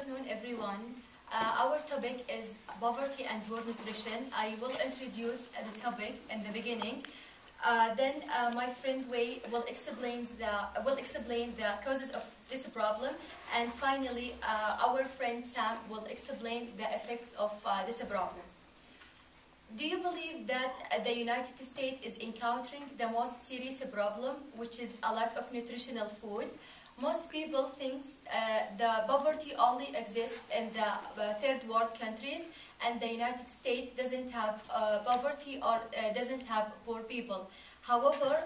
afternoon, everyone. Our topic is poverty and poor nutrition. I will introduce the topic in the beginning. Then my friend Wei will explain the causes of this problem, and finally our friend Sam will explain the effects of this problem. Do you believe that the United States is encountering the most serious problem, which is a lack of nutritional food? Most people think the poverty only exists in the third world countries, and the United States doesn't have poverty or doesn't have poor people. However,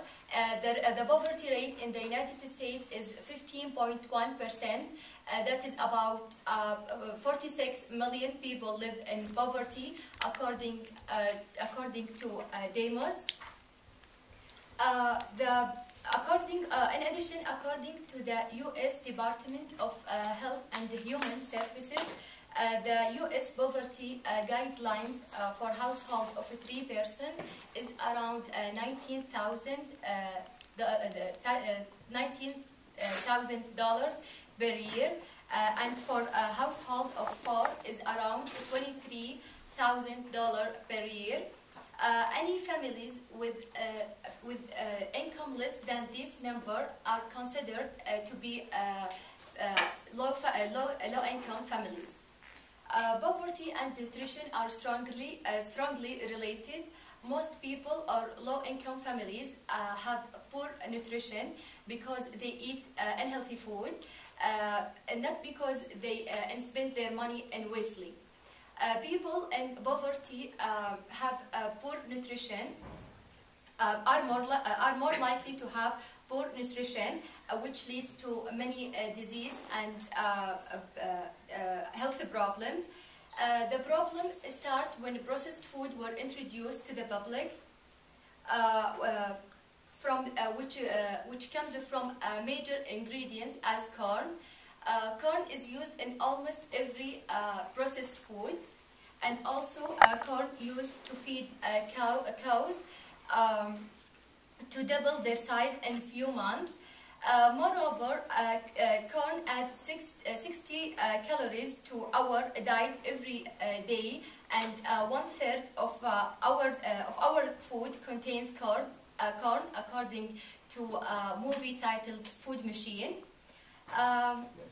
the poverty rate in the United States is 15.1%. That is about 46 million people live in poverty, according to Demos. In addition, according to the U.S. Department of Health and Human Services, the U.S. poverty guidelines for household of 3 person is around $19,000 per year, and for a household of 4 is around $23,000 per year. Any families with income less than this number are considered to be low-income families. Poverty and nutrition are strongly related. Most people or low-income families have poor nutrition because they eat unhealthy food, and not because they spend their money in wastely. People in poverty have poor nutrition, are more likely to have poor nutrition, which leads to many disease and health problems. The problem starts when processed food were introduced to the public, which comes from major ingredients as corn. Corn is used in almost every processed food, and also corn used to feed cows to double their size in few months. Moreover, corn adds 60 calories to our diet every day, and 1/3 of our food contains corn, according to a movie titled Food Machine.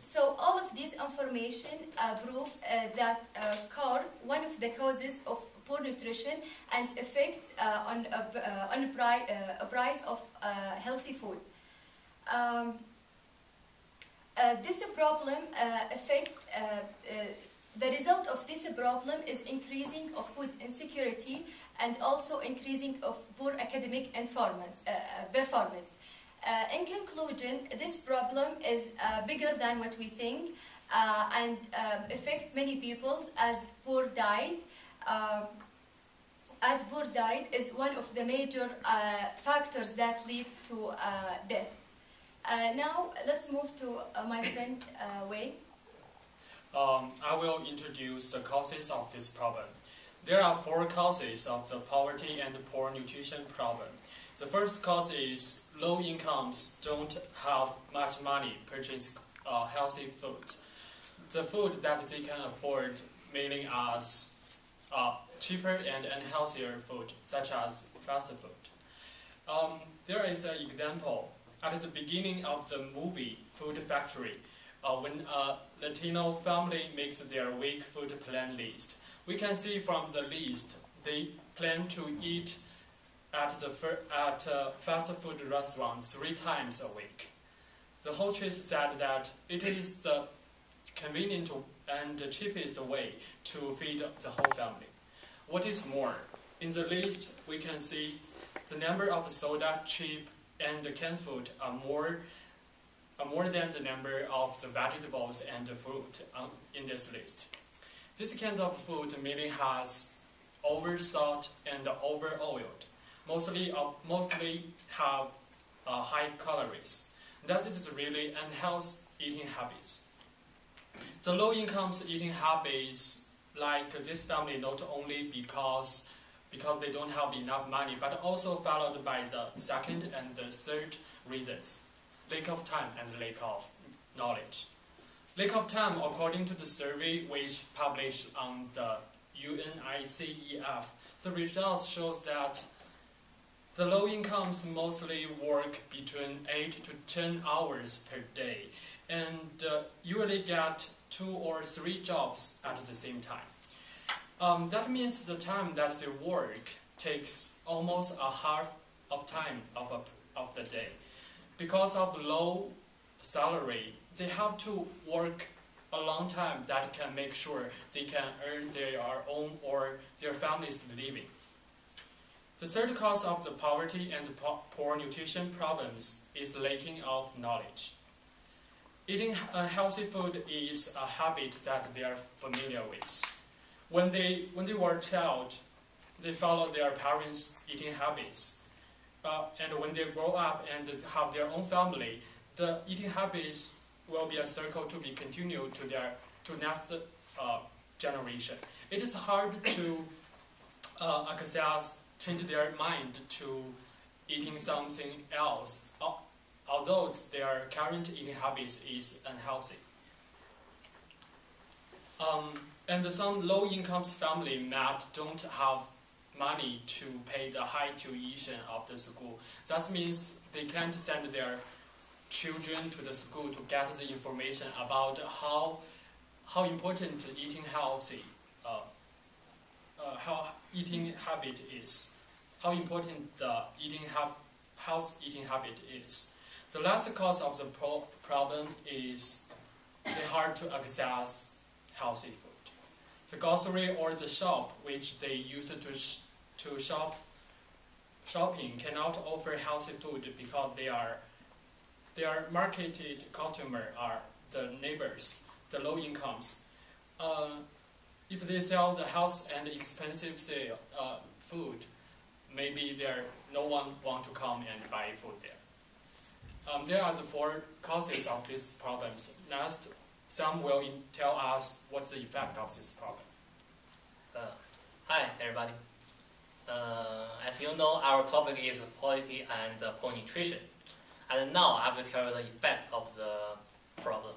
So all of this information prove that corn, one of the causes of poor nutrition and effects on a price of healthy food. This problem the result of this problem is increasing of food insecurity and also increasing of poor academic performance. In conclusion, this problem is bigger than what we think and affect many people as poor diet. As poor diet is one of the major factors that lead to death. Now let's move to my friend Wei. I will introduce the causes of this problem. There are 4 causes of the poverty and poor nutrition problem. The first cause is low incomes don't have much money to purchase healthy food. The food that they can afford mainly as cheaper and unhealthier food, such as fast food. There is an example at the beginning of the movie Food Factory, when a Latino family makes their week food plan list. We can see from the list they plan to eat at fast food restaurants 3 times a week. The hostess said that it is the convenient and the cheapest way to feed the whole family. What is more, in the list we can see the number of soda, chip, and canned food are more than the number of the vegetables and the fruit in this list. This kind of food mainly has over-salt and over-oiled. Mostly have high calories. That is really unhealthy eating habits. The low incomes eating habits like this family not only because they don't have enough money, but also followed by the second and the third reasons: lack of time and lack of knowledge. Lack of time, according to the survey which published on the UNICEF, the results shows that the low incomes mostly work between 8 to 10 hours per day and usually get 2 or 3 jobs at the same time. That means the time that they work takes almost a half of time of the day. Because of low salary, they have to work a long time that can make sure they can earn their own or their family's living. The third cause of the poverty and poor nutrition problems is lacking of knowledge. Eating unhealthy food is a habit that they are familiar with. When they were a child, they follow their parents' eating habits. And when they grow up and have their own family, the eating habits will be a circle to be continued to next generation. It is hard to change their mind to eating something else, although their current eating habits is unhealthy. And some low-income family don't have money to pay the high tuition of the school. That means they can't send their children to the school to get the information about how important eating healthy, how eating habit is, how important the health eating habit is. The last cause of the problem is the hard to access healthy food. The grocery or the shop which they use to shopping cannot offer healthy food because their marketed customer are the neighbors, the low incomes. If they sell the health and expensive food, maybe no one want to come and buy food there. There are the 4 causes of these problems. Next, Sam will tell us what's the effect of this problem. Hi everybody. As you know, our topic is poverty and poor nutrition. And now I will tell you the effect of the problem.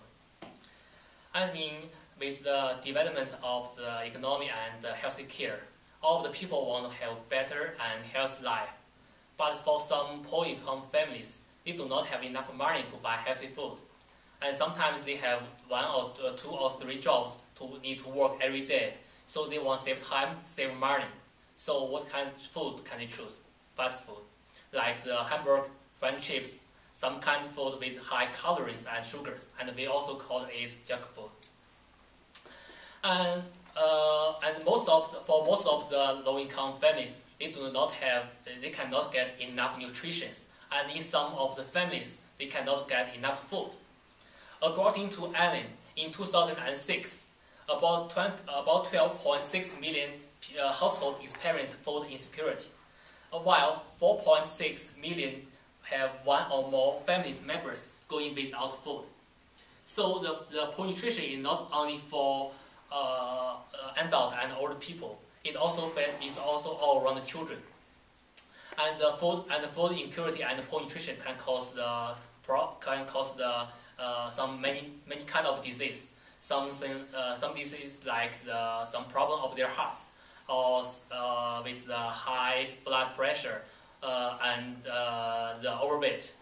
I mean, with the development of the economy and the healthy care, all the people want to have better and healthy life. But for some poor income families, they do not have enough money to buy healthy food. And sometimes they have 1 or 2 or 3 jobs to need to work every day. So they want to save time, save money. So what kind of food can they choose? Fast food, like the hamburger, French chips, some kind of food with high calories and sugars, and we also call it junk food. And for most of the low-income families, they cannot get enough nutrition, and in some of the families, they cannot get enough food. According to Allen, in 2006, about 12.6 million households experience food insecurity, while 4.6 million have 1 or more family members going without food. So the poor nutrition is not only for adult and older people. It also all around the children. And the food insecurity and the poor nutrition can cause many kind of disease. Some disease like some problem of their hearts, or with the high blood pressure and the overweight.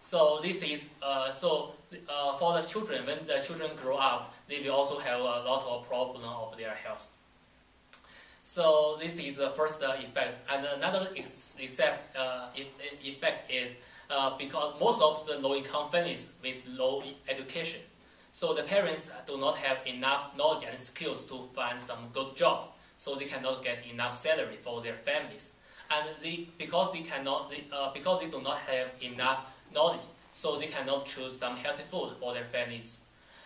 So this is for the children. When the children grow up, they will also have a lot of problem of their health. So this is the first effect, and another effect is because most of the low-income families with low education, so the parents do not have enough knowledge and skills to find some good jobs, so they cannot get enough salary for their families, and because they do not have enough knowledge, so they cannot choose some healthy food for their families,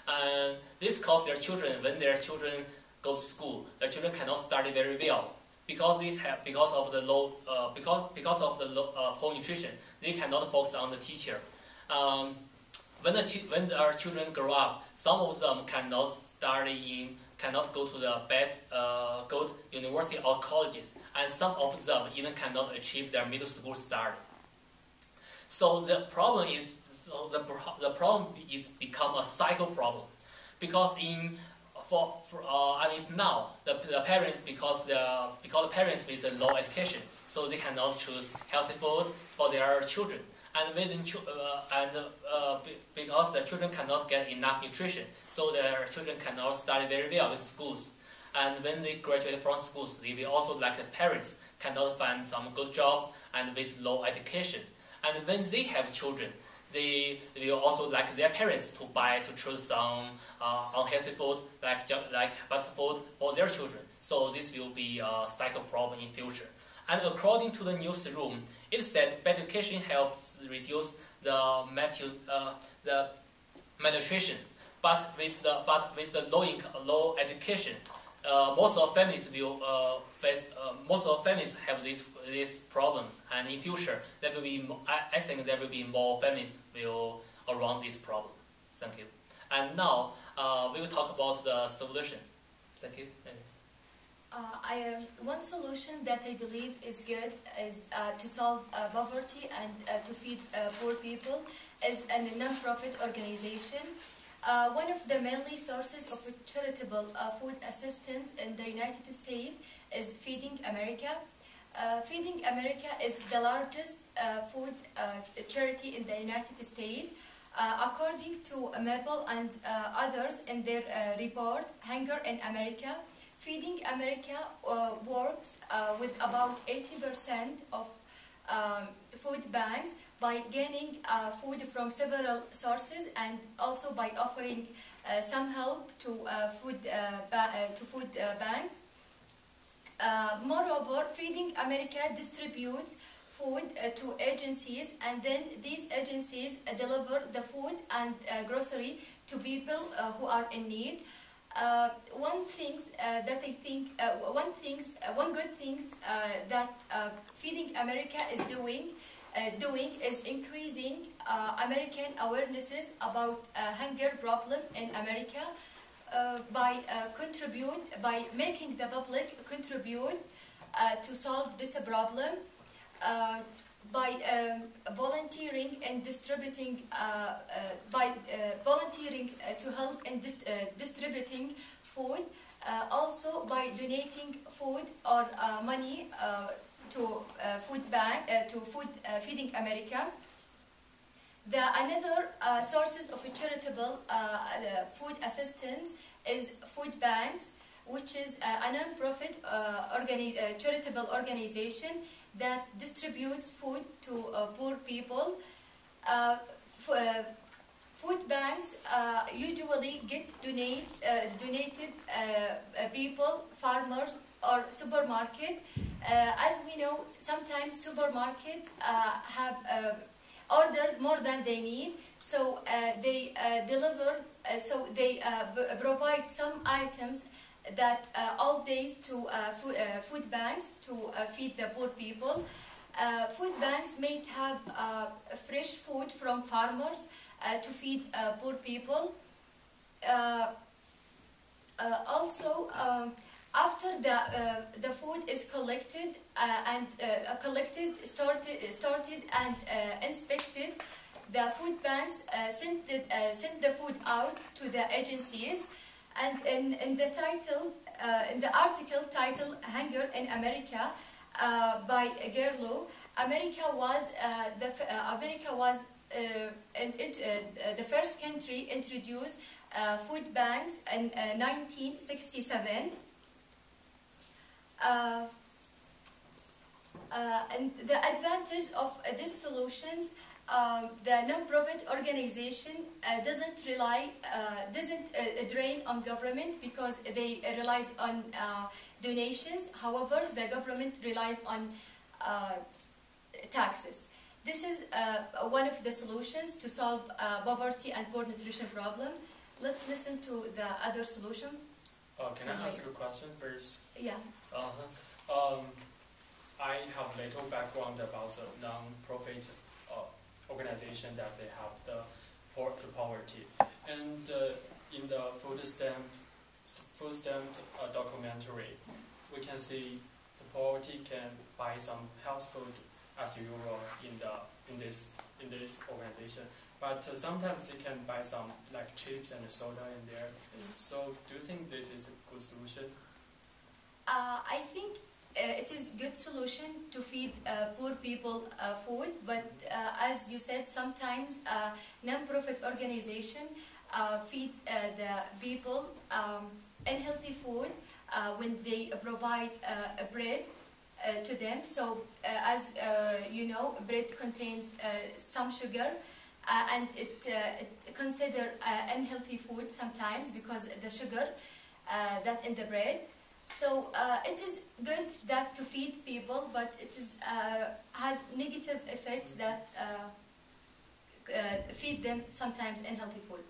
and this causes their children, when their children go to school, their children cannot study very well because of the poor nutrition. They cannot focus on the teacher. When our children grow up, some of them cannot go to the good university or colleges, and some of them even cannot achieve their middle school study. So the problem is become a cycle problem. because I mean now the parents because the parents with the low education, so they cannot choose healthy food for their children, and because the children cannot get enough nutrition, so their children cannot study very well in schools. And when they graduate from schools, they will also, like the parents, cannot find some good jobs and with low education. And when they have children, they will also like their parents to choose some unhealthy food like fast food for their children. So this will be a cycle problem in future. And according to the newsroom, it said bad education helps reduce the malnutrition. But with the low education, most of families will most of families have these problems, and in future there will be I think there will be more families will around this problem. Thank you. And now we will talk about the solution. Thank you. One solution that I believe is good is to solve poverty and to feed poor people is a non-profit organization. One of the mainly sources of charitable food assistance in the United States is Feeding America. Feeding America is the largest food charity in the United States. According to Maple and others in their report, Hunger in America, Feeding America works with about 80% of food banks by gaining food from several sources and also by offering some help to food banks. Moreover, Feeding America distributes food to agencies, and then these agencies deliver the food and grocery to people who are in need. One good thing that Feeding America is doing is increasing American awarenesses about hunger problem in America by making the public contribute to solve this problem by volunteering and distributing volunteering to help in distributing food, also by donating food or money to Feeding America. Another sources of charitable food assistance is food banks, which is a non-profit charitable organization that distributes food to poor people. Food banks usually get donated people, farmers, or supermarket. As we know, sometimes supermarket have ordered more than they need, so they deliver. So they provide some items that all days to food banks to feed the poor people. Food banks may have fresh food from farmers to feed poor people. Also, after the food is collected sorted and inspected, the food banks send the food out to the agencies. And in the article titled "Hunger in America" by Gerlo, America was the first country introduced food banks in 1967. And the advantage of these solutions, the non-profit organization doesn't drain on government because they rely on donations. However, the government relies on taxes. This is one of the solutions to solve poverty and poor nutrition problem. Let's listen to the other solution. Can I ask a question first? Yeah. I have little background about the non-profit organization that they have the poverty, and in the food stamp documentary, we can see the poverty can buy some health food as usual in in this organization. But sometimes they can buy some like chips and soda in there. So do you think this is a good solution? I think it is good solution to feed poor people food, but as you said, sometimes non-profit organization feed the people unhealthy food when they provide bread to them. So as you know, bread contains some sugar, and it consider unhealthy food sometimes because the sugar that in the bread. So it is good that to feed people, but it is has negative effects that feed them sometimes unhealthy food.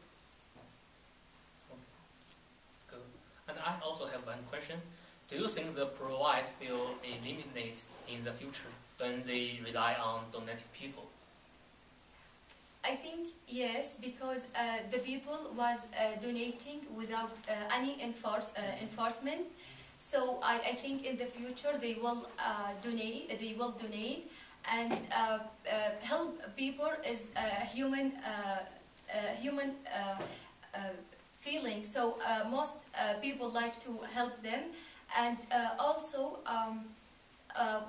Good. And I also have one question. Do you think the provide will eliminate in the future when they rely on donated people? I think yes, because the people was donating without any enforcement. So I think in the future they will donate. They will donate and help people is human feeling. So most people like to help them, and also.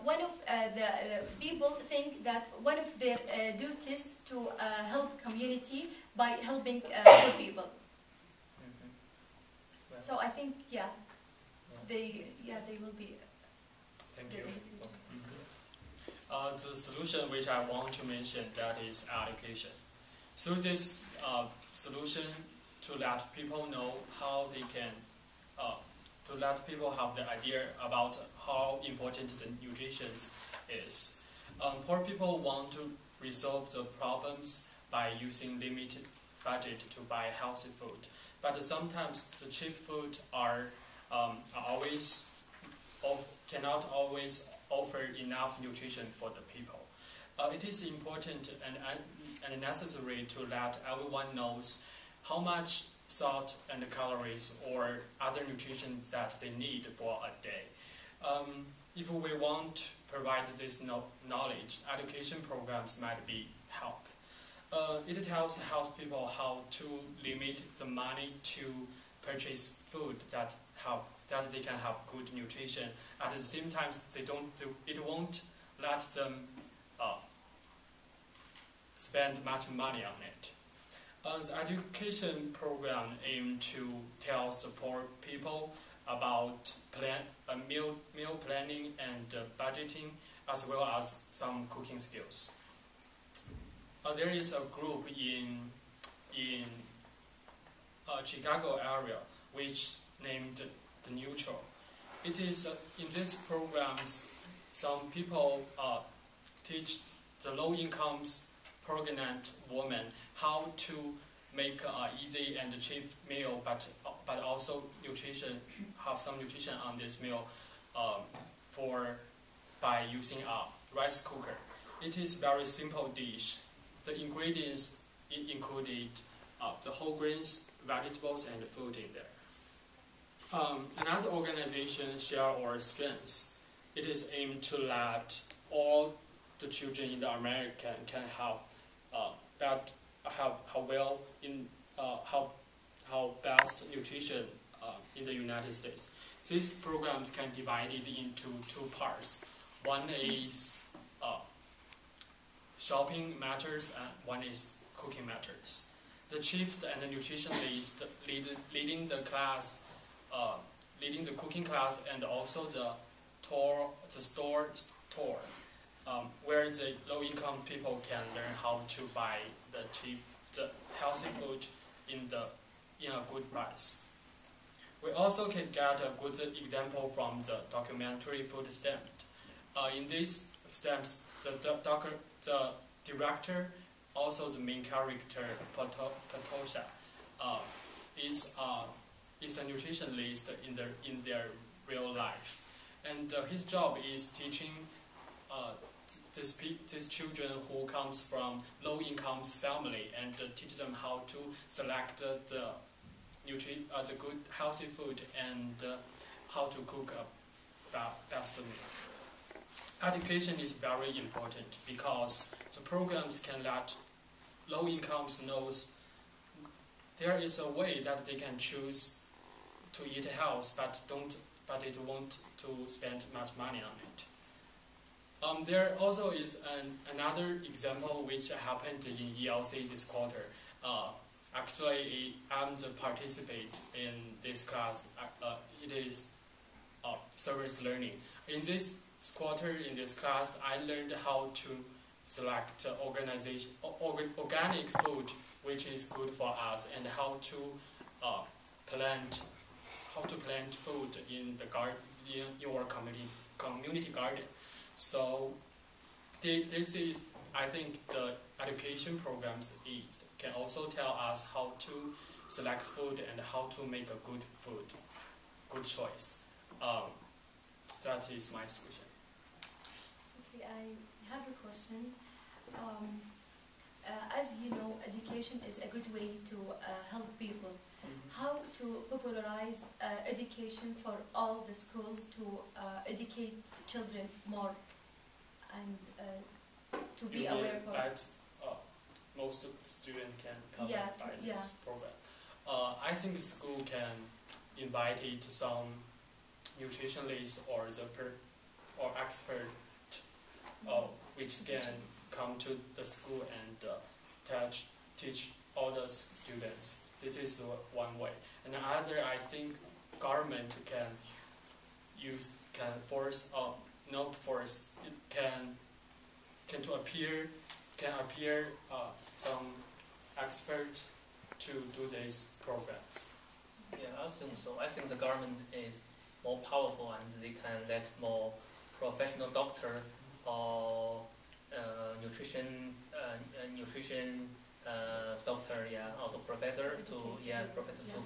One of the people think that one of their duties to help community by helping poor people. Mm-hmm. Well, So I think they will be. Thank good you. in the future. The solution which I want to mention, that is education. Through this solution, to let people know how they can, to let people have the idea about how important the nutrition is. Poor people want to resolve the problems by using limited budget to buy healthy food, but sometimes the cheap food cannot always offer enough nutrition for the people. It is important and necessary to let everyone knows how much salt and calories or other nutrition that they need for a day. If we want to provide this knowledge, education programs might be help. It tells people how to limit the money to purchase food that they can have good nutrition. At the same time, it won't let them spend much money on it. The education program aims to tell the poor people about meal planning and budgeting, as well as some cooking skills. There is a group in Chicago area which named the Neutral. It is in these programs some people teach the low-income pregnant woman how to make an easy and cheap meal, but also have some nutrition on this meal by using a rice cooker. It is very simple dish. The ingredients included the whole grains, vegetables, and food in there. Another organization share our strengths. It is aimed to let all the children in the America can have how best nutrition in the United States. These programs can be divided into two parts. One is shopping matters, and one is cooking matters. The chief and the nutritionist leading the class, leading the cooking class, and also the store where the low-income people can learn how to buy the healthy food in a good price. We also can get a good example from the documentary Food Stamped. In these stamps, the director, also the main character, Patosha, is a nutritionist in their real life, and his job is teaching these children who comes from low-income family, and teach them how to select the good healthy food and how to cook a best meal. education is very important because the programs can let low incomes knows there is a way that they can choose to eat health, but it won't to spend much money on it. There also is another example which happened in ELC this quarter. Actually, I'm the participant in this class. It is service learning. In this quarter, in this class, I learned how to select organic food which is good for us, and how to plant food in the garden, in your community garden. So this is, I think, the education programs can also tell us how to select food and how to make a good choice. That is my solution. Okay, I have a question. As you know, education is a good way to help people. How to popularize education for all the schools to educate children more and to be aware for that most students can come by this program. I think the school can invite some nutritionists or expert which can come to the school and teach all the students. This is one way. And another, I think government can force, not force, it can appear some expert to do these programs. Yeah, I think so. I think the government is more powerful and they can let more professional doctor or nutrition doctor, also professor to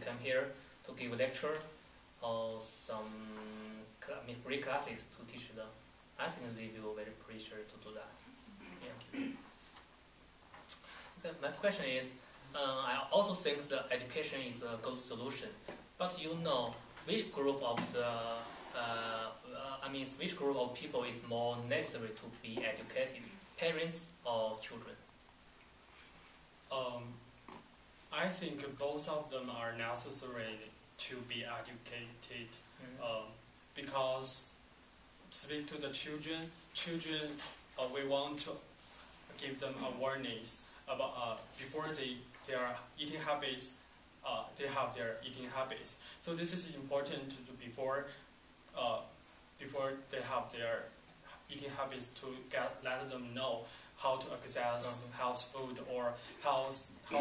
come here to give a lecture or some free classes to teach them. I think they will very appreciate to do that. Yeah. Okay, my question is, I also think that education is a good solution, but you know which group of which group of people is more necessary to be educated, parents or children? I think both of them are necessary to be educated, because speak to the children, we want to give them awareness about before their eating habits, they have their eating habits. So this is important before they have their eating habits to let them know how to access health food or how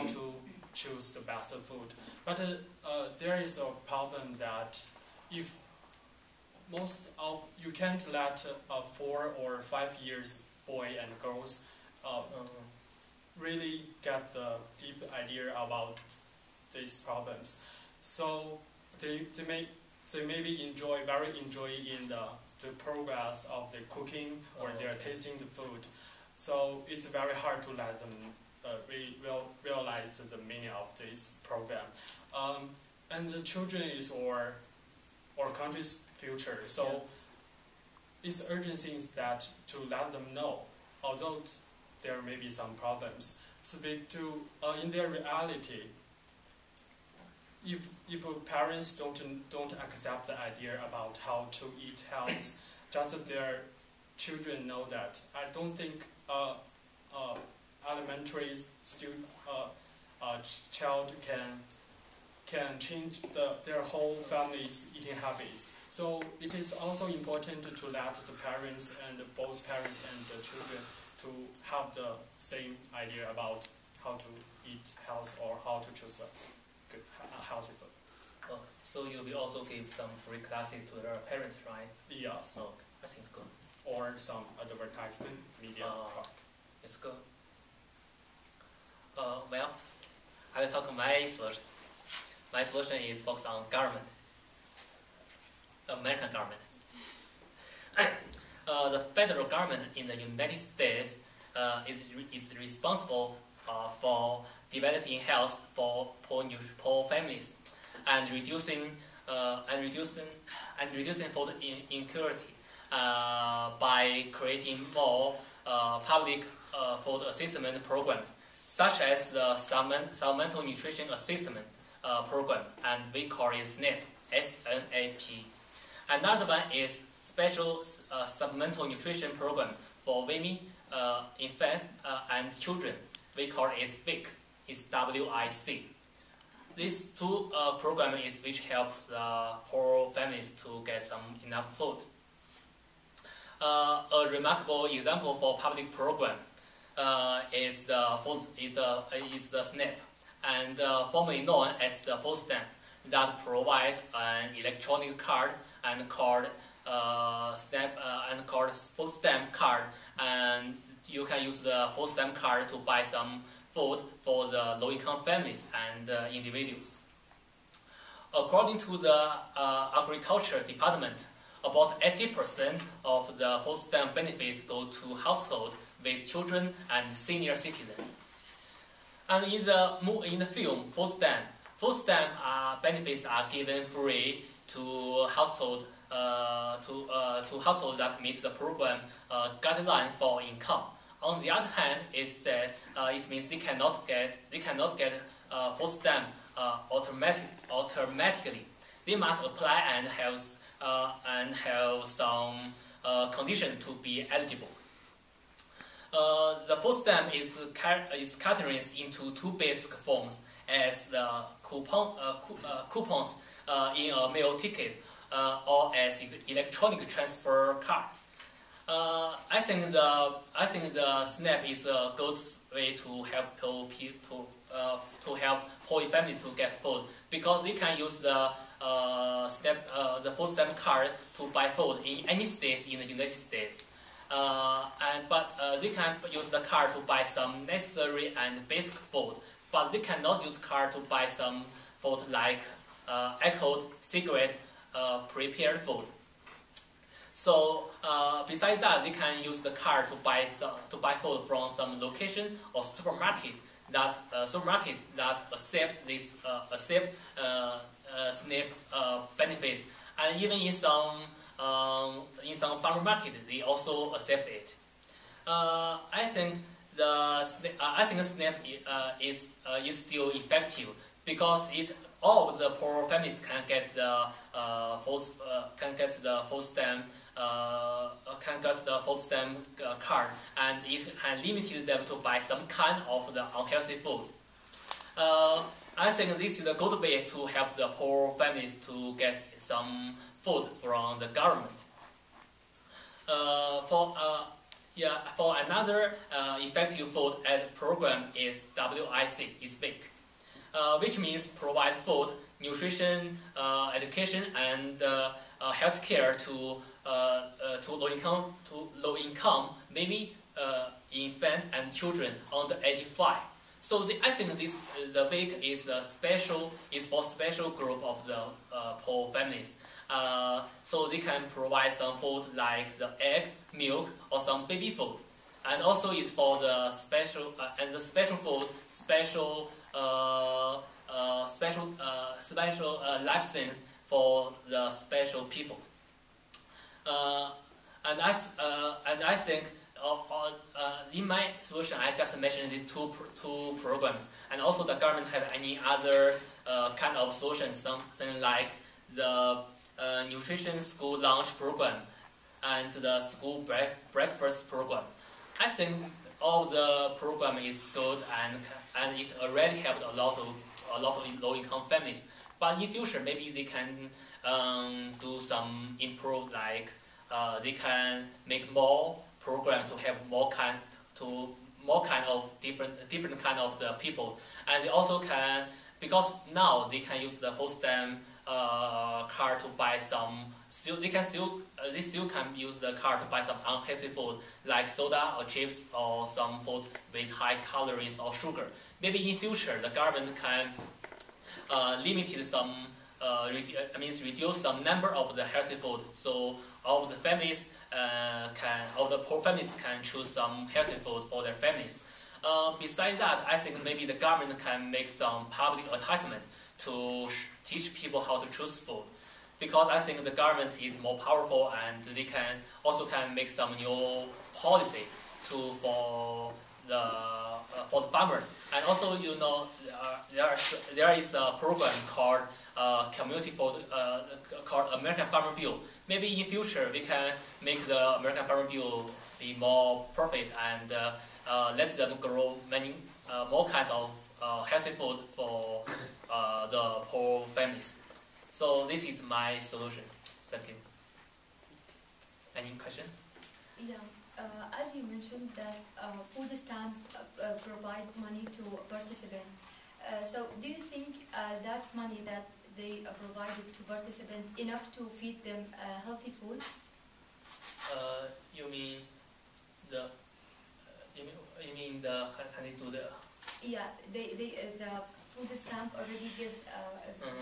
to choose the best food. But there is a problem that if you can't let a 4 or 5 years boy and girls really get the deep idea about these problems. So they maybe very enjoy in the progress of the cooking or they are tasting the food. So it's very hard to let them realize the meaning of this program. And the children is our country's future. So it's urgent things that to let them know, although there may be some problems, in their reality, if parents don't accept the idea about how to eat health, just their children know that. I don't think elementary child can change their whole family's eating habits. So it is also important to let the parents and both parents and the children to have the same idea about how to eat health or how to choose a good healthy food. Oh, so you will also give some free classes to their parents, right? Yeah. So I think it's good. Or some advertisement media. It's good. Well, I will talk my solution. My solution is focused on government, American government. The federal government in the United States is responsible for developing health for poor families and reducing food inequality. by creating more public food assessment programs, such as the Supplemental Nutrition Assessment Program, and we call it SNAP, S-N-A-P. Another one is Special Supplemental Nutrition Program for women, infants, and children. We call it WIC. It's W-I-C. These two programs is which help the poor families to get some enough food. A remarkable example for public program is the SNAP, and formerly known as the food stamp, that provide an electronic card and called food stamp card, and you can use the food stamp card to buy some food for the low-income families and individuals. According to the Agriculture Department, about 80% of the food stamp benefits go to households with children and senior citizens. And in the film, food stamp benefits are given free to households that meet the program guideline for income. On the other hand, it means they cannot get food stamp automatically. They must apply and have some condition to be eligible. The food stamp is categorized into two basic forms, as the coupons in a meal ticket or as the electronic transfer card. I think the SNAP is a good way to help poor families to get food, because they can use the food stamp card to buy food in any state in the United States. But they can use the card to buy some necessary and basic food, but they cannot use the card to buy some food like alcohol, cigarette, prepared food. So besides that, they can use the card to buy food from some location or supermarkets that accept this SNAP benefits, and even in some farmer market they also accept it. I think SNAP is still effective, because all of the poor families can get the food stamp card, and it can limit them to buy some kind of the unhealthy food. I think this is a good way to help the poor families to get some food from the government. For another effective food aid program is WIC, is WIC, which means provide food, nutrition, education, and health care to low income, maybe infant and children under 85. So I think the WIC is for special group of the poor families. So they can provide some food like the egg, milk, or some baby food, and also is for the special food, special life science for the special people. And I think in my solution, I just mentioned the two programs, and also the government have any other kind of solutions, something like the nutrition school lunch program and the school breakfast program. I think all the program is good, and it already helped a lot of low-income families. But in future, maybe they can do some improve, like they can make more program to have more kind of different kind of the people, and they also can, because now they can use the food stamp card to buy some. They still can use the card to buy some unhealthy food like soda or chips or some food with high calories or sugar. Maybe in future the government can reduce some number of the healthy food, so all the poor families can choose some healthy food for their families. Besides that, I think maybe the government can make some public advertisement to teach people how to choose food. because I think the government is more powerful and they can also make some new policy for the farmers. And also, there is a program called Community Food called American Farmer Bill. Maybe in future we can make the American Farmer Bill be more perfect and let them grow many more kinds of healthy food for the poor families. So this is my solution. Thank you. Any question? Yeah. As you mentioned that food stamp provide money to participants. So do you think that's money that they provided to participants enough to feed them healthy food? You mean the? You mean the? Can they do the? Yeah, the food stamp already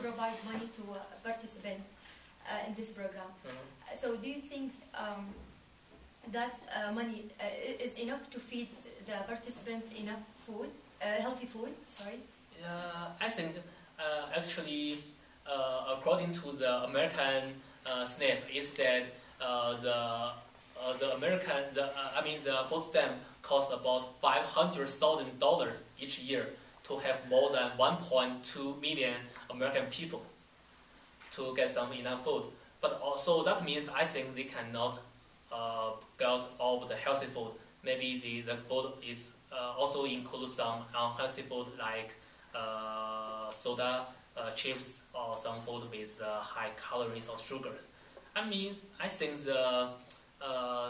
provide money to participants in this program. So do you think that money is enough to feed the participants enough food, healthy food? Sorry. I think actually, according to the American SNAP, it said the food stamp costs about $500,000 each year to have more than 1.2 million American people to get some enough food. But also that means I think they cannot get all of the healthy food. Maybe the food is also includes some unhealthy food like soda, chips, or some food with high calories or sugars. I think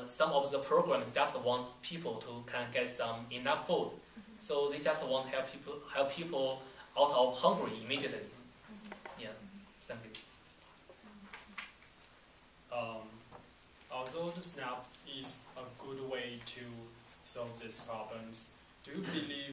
some of the programs just want people to can get some enough food, so they just want help people out of hungry immediately. Yeah, thank you. Although the SNAP is a good way to solve these problems, do you believe